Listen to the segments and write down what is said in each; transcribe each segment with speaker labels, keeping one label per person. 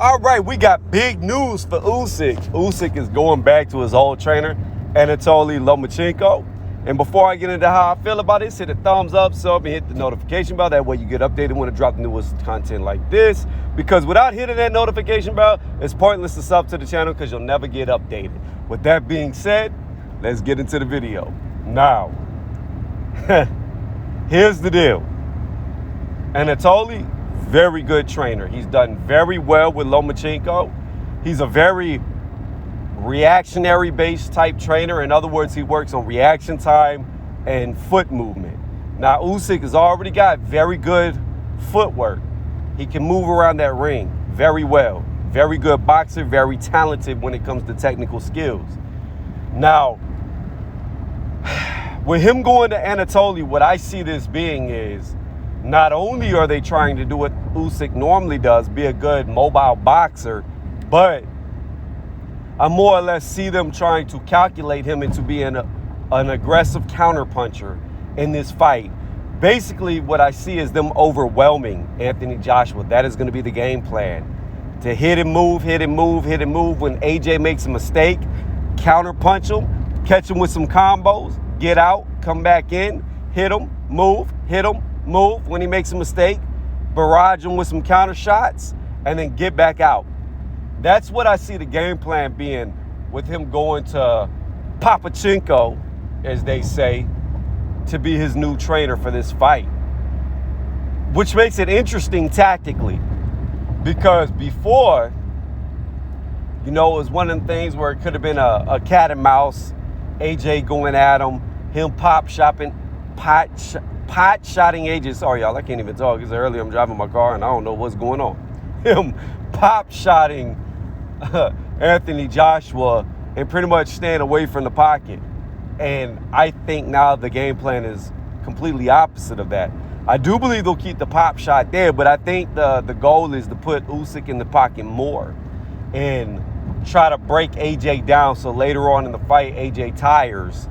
Speaker 1: All right, we got big news for Usyk. Usyk is going back to his old trainer, Anatoly Lomachenko. And before I get into how I feel about this, hit a thumbs up, sub, and hit the notification bell. That way you get updated when I drop the newest content like this. Because without hitting that notification bell, it's pointless to sub to the channel because you'll never get updated. With that being said, let's get into the video. Now, here's the deal. Anatoly, very good trainer. He's done very well with Lomachenko. He's a very reactionary-based type trainer. In other words, he works on reaction time and foot movement. Now, Usyk has already got very good footwork. He can move around that ring very well. Very good boxer, very talented when it comes to technical skills. Now, with him going to Anatoly, what I see this being is not only are they trying to do what Usyk normally does, be a good mobile boxer, but I more or less see them trying to calculate him into being an aggressive counterpuncher in this fight. Basically, what I see is them overwhelming Anthony Joshua. That is going to be the game plan. To hit and move, hit and move, hit and move. When AJ makes a mistake, counterpunch him, catch him with some combos, get out, come back in, hit him, move, move. When he makes a mistake, barrage him with some counter shots, and then get back out. That's what I see the game plan being with him going to Papachenko, as they say, to be his new trainer for this fight. Which makes it interesting tactically, because before, it was one of the things where it could have been a cat and mouse, AJ going at him pot-shotting AJ. Sorry, y'all, I can't even talk. It's early. I'm driving my car, and I don't know what's going on. Him pop-shotting Anthony Joshua and pretty much staying away from the pocket. And I think now the game plan is completely opposite of that. I do believe they'll keep the pop shot there, but I think the goal is to put Usyk in the pocket more and try to break AJ down so later on in the fight, AJ tires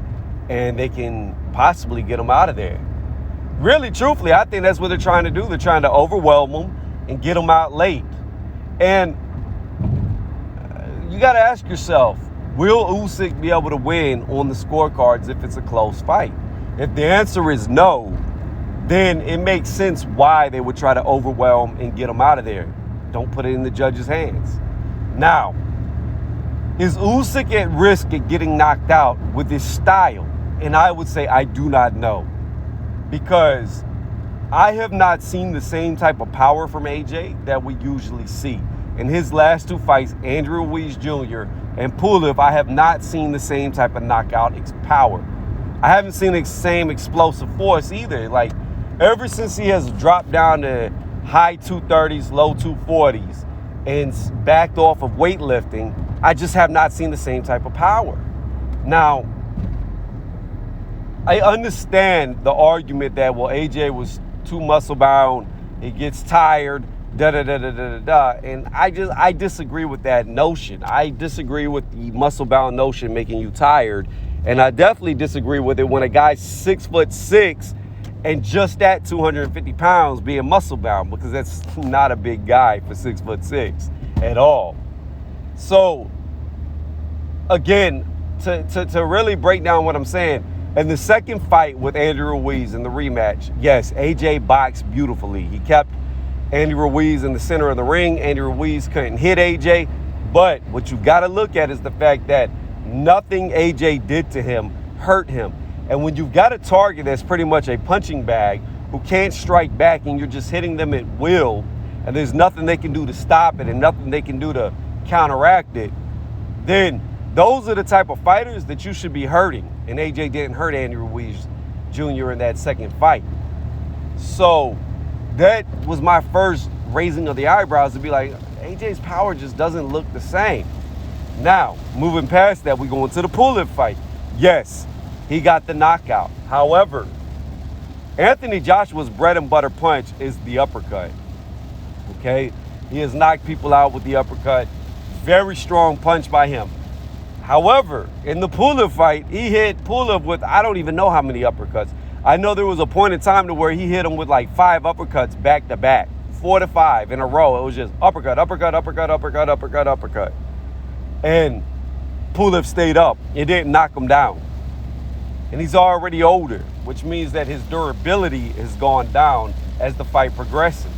Speaker 1: and they can possibly get him out of there. Really, truthfully, I think that's what they're trying to do. They're trying to overwhelm him and get him out late. And you got to ask yourself, will Usyk be able to win on the scorecards if it's a close fight? If the answer is no, then it makes sense why they would try to overwhelm and get him out of there. Don't put it in the judge's hands. Now, is Usyk at risk of getting knocked out with his style? And I would say I do not know, because I have not seen the same type of power from AJ that we usually see. In his last two fights, Andrew Ruiz Jr. and Pulev, I have not seen the same type of knockout power. I haven't seen the same explosive force either. Like, ever since he has dropped down to high 230s, low 240s, and backed off of weightlifting, I just have not seen the same type of power. Now, I understand the argument that, well, AJ was too muscle bound, he gets tired, and I disagree with that notion. I disagree with the muscle bound notion making you tired, and I definitely disagree with it when a guy's 6'6" and just at 250 pounds being muscle bound, because that's not a big guy for 6'6" at all. So again, to really break down what I'm saying, in the second fight with Andy Ruiz in the rematch, yes, AJ boxed beautifully. He kept Andy Ruiz in the center of the ring. Andy Ruiz couldn't hit AJ. But what you got to look at is the fact that nothing AJ did to him hurt him. And when you've got a target that's pretty much a punching bag who can't strike back, and you're just hitting them at will, and there's nothing they can do to stop it and nothing they can do to counteract it, then those are the type of fighters that you should be hurting. And AJ didn't hurt Andy Ruiz Jr. in that second fight. So that was my first raising of the eyebrows, to be like, AJ's power just doesn't look the same. Now, moving past that, we go into the Pulev fight. Yes, he got the knockout. However, Anthony Joshua's bread and butter punch is the uppercut. Okay? He has knocked people out with the uppercut. Very strong punch by him. However, in the Pulev fight, he hit Pulev with I don't even know how many uppercuts. I know there was a point in time to where he hit him with like 5 uppercuts back to back. 4 to 5 in a row. It was just uppercut, uppercut, uppercut, uppercut, uppercut, uppercut. And Pulev stayed up. It didn't knock him down. And he's already older, which means that his durability has gone down as the fight progresses.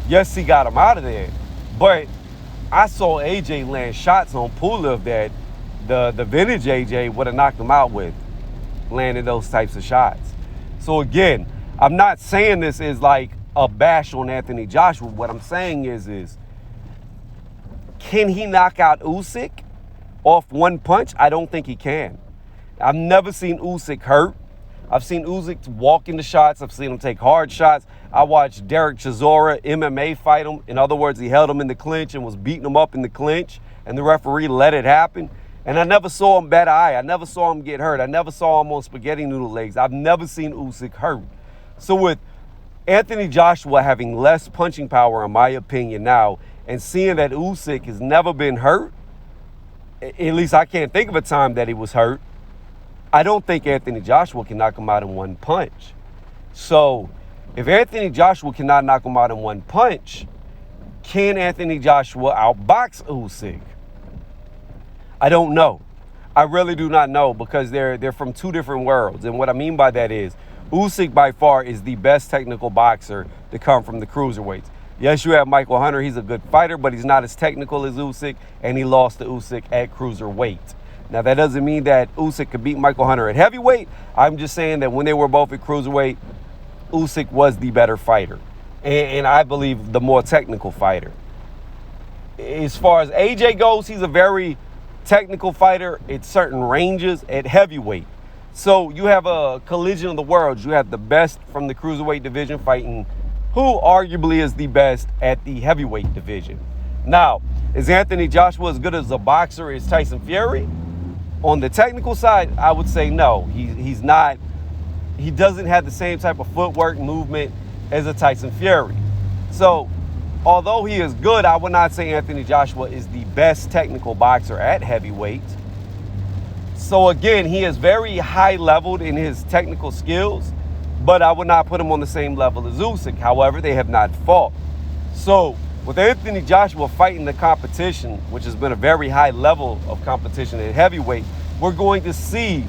Speaker 1: Yes, he got him out of there, but I saw AJ land shots on Pulev that the vintage AJ would have knocked him out with, landing those types of shots. So again, I'm not saying this is like a bash on Anthony Joshua. What I'm saying is can he knock out Usyk off one punch? I don't think he can. I've never seen Usyk hurt. I've seen Usyk walk into shots. I've seen him take hard shots. I watched Derek Chisora MMA fight him. In other words, he held him in the clinch and was beating him up in the clinch, and the referee let it happen. And I never saw him bat an eye. I never saw him get hurt. I never saw him on spaghetti noodle legs. I've never seen Usyk hurt. So with Anthony Joshua having less punching power, in my opinion now, and seeing that Usyk has never been hurt, at least I can't think of a time that he was hurt, I don't think Anthony Joshua can knock him out in one punch. So if Anthony Joshua cannot knock him out in one punch, can Anthony Joshua outbox Usyk? I don't know. I really do not know, because they're from two different worlds. And what I mean by that is Usyk by far is the best technical boxer to come from the cruiserweights. Yes, you have Michael Hunter. He's a good fighter, but he's not as technical as Usyk, and he lost to Usyk at cruiserweight. Now, that doesn't mean that Usyk could beat Michael Hunter at heavyweight. I'm just saying that when they were both at cruiserweight, Usyk was the better fighter, and I believe the more technical fighter. As far as AJ goes, he's a very technical fighter at certain ranges at heavyweight. So you have a collision of the worlds. You have the best from the cruiserweight division fighting who arguably is the best at the heavyweight division. Now, is Anthony Joshua as good as a boxer as Tyson Fury? On the technical side, I would say no. He's not. He doesn't have the same type of footwork movement as a Tyson Fury. So, although he is good, I would not say Anthony Joshua is the best technical boxer at heavyweight. So again, he is very high-leveled in his technical skills, but I would not put him on the same level as Usyk. However, they have not fought. So with Anthony Joshua fighting the competition, which has been a very high level of competition at heavyweight, we're going to see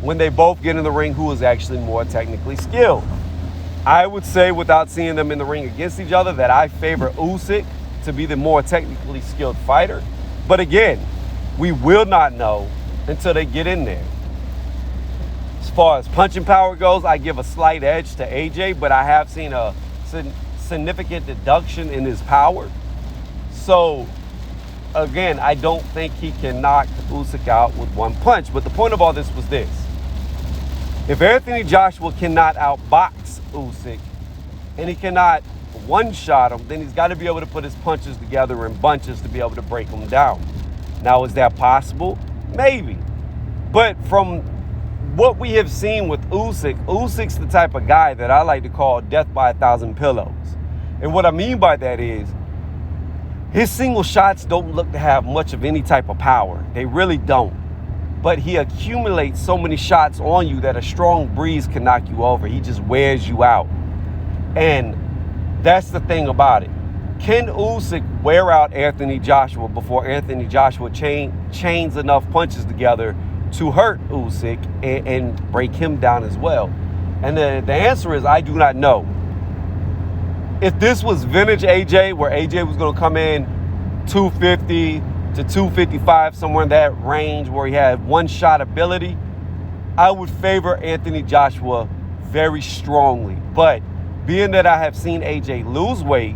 Speaker 1: when they both get in the ring who is actually more technically skilled. I would say, without seeing them in the ring against each other, that I favor Usyk to be the more technically skilled fighter. But again, we will not know until they get in there. As far as punching power goes, I give a slight edge to AJ, but I have seen a significant deduction in his power. So again, I don't think he can knock Usyk out with one punch. But the point of all this was this: if Anthony Joshua cannot outbox Usyk and he cannot one-shot him, then he's got to be able to put his punches together in bunches to be able to break him down. Now, is that possible? Maybe. But from what we have seen with Usyk's the type of guy that I like to call death by 1,000 pillows. And what I mean by that is his single shots don't look to have much of any type of power. They really don't. But he accumulates so many shots on you that a strong breeze can knock you over. He just wears you out. And that's the thing about it. Can Usyk wear out Anthony Joshua before Anthony Joshua chains enough punches together to hurt Usyk and break him down as well? And the answer is I do not know. If this was vintage AJ, where AJ was going to come in 250 to 255, somewhere in that range where he had one-shot ability, I would favor Anthony Joshua very strongly. But being that I have seen AJ lose weight,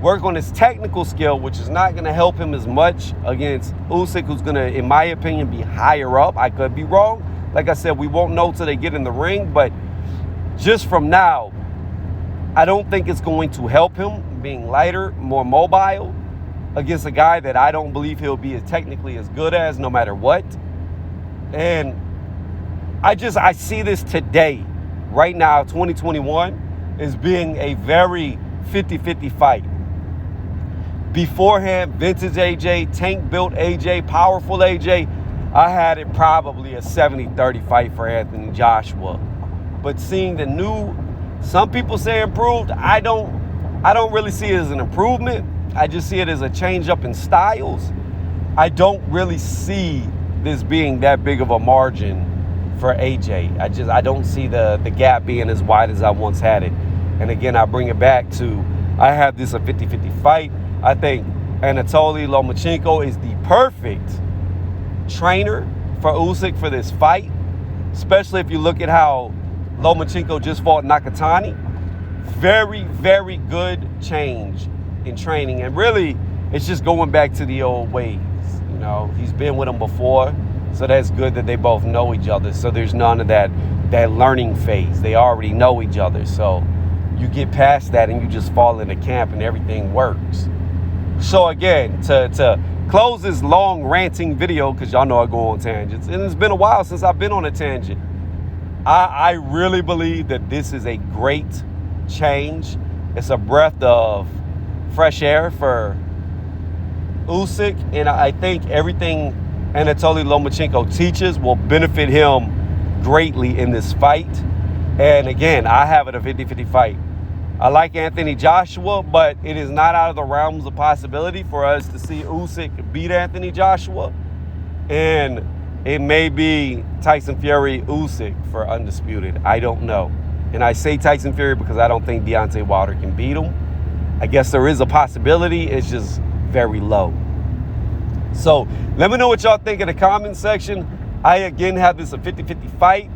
Speaker 1: work on his technical skill, which is not going to help him as much against Usyk, who's going to, in my opinion, be higher up. I could be wrong. Like I said, we won't know till they get in the ring, but just from now, I don't think it's going to help him being lighter, more mobile, against a guy that I don't believe he'll be as technically as good as no matter what. And I see this today, right now, 2021, as being a very 50-50 fight. Beforehand, vintage AJ, tank-built AJ, powerful AJ, I had it probably a 70-30 fight for Anthony Joshua. But seeing the new, some people say improved, I don't I don't really see it as an improvement. I just see it as a change up in styles. I don't really see this being that big of a margin for AJ. I don't see the gap being as wide as I once had it. And again, I bring it back to, I have this a 50-50 fight. I think Anatoly Lomachenko is the perfect trainer for Usyk for this fight, especially if you look at how Lomachenko just fought Nakatani. Very, very good change in training. And really, it's just going back to the old ways. You know, he's been with him before, so that's good that they both know each other. So there's none of that learning phase. They already know each other. So you get past that and you just fall into camp and everything works. So again, to close this long ranting video, because y'all know I go on tangents, and it's been a while since I've been on a tangent. I really believe that this is a great change. It's a breath of fresh air for Usyk, and I think everything Anatoly Lomachenko teaches will benefit him greatly in this fight. And again, I have it a 50-50 fight. I like Anthony Joshua, but it is not out of the realms of possibility for us to see Usyk beat Anthony Joshua. And it may be Tyson Fury Usyk for undisputed. I don't know. And I say Tyson Fury because I don't think Deontay Wilder can beat him. I guess there is a possibility. It's just very low. So let me know what y'all think in the comment section. I again have this a 50-50 fight,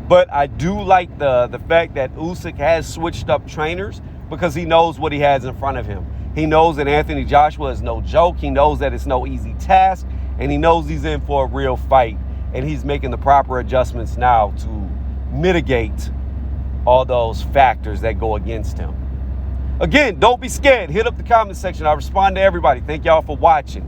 Speaker 1: but I do like the fact that Usyk has switched up trainers because he knows what he has in front of him. He knows that Anthony Joshua is no joke. He knows that it's no easy task, and he knows he's in for a real fight, and he's making the proper adjustments now to mitigate all those factors that go against him. Again, don't be scared. Hit up the comment section. I respond to everybody. Thank y'all for watching.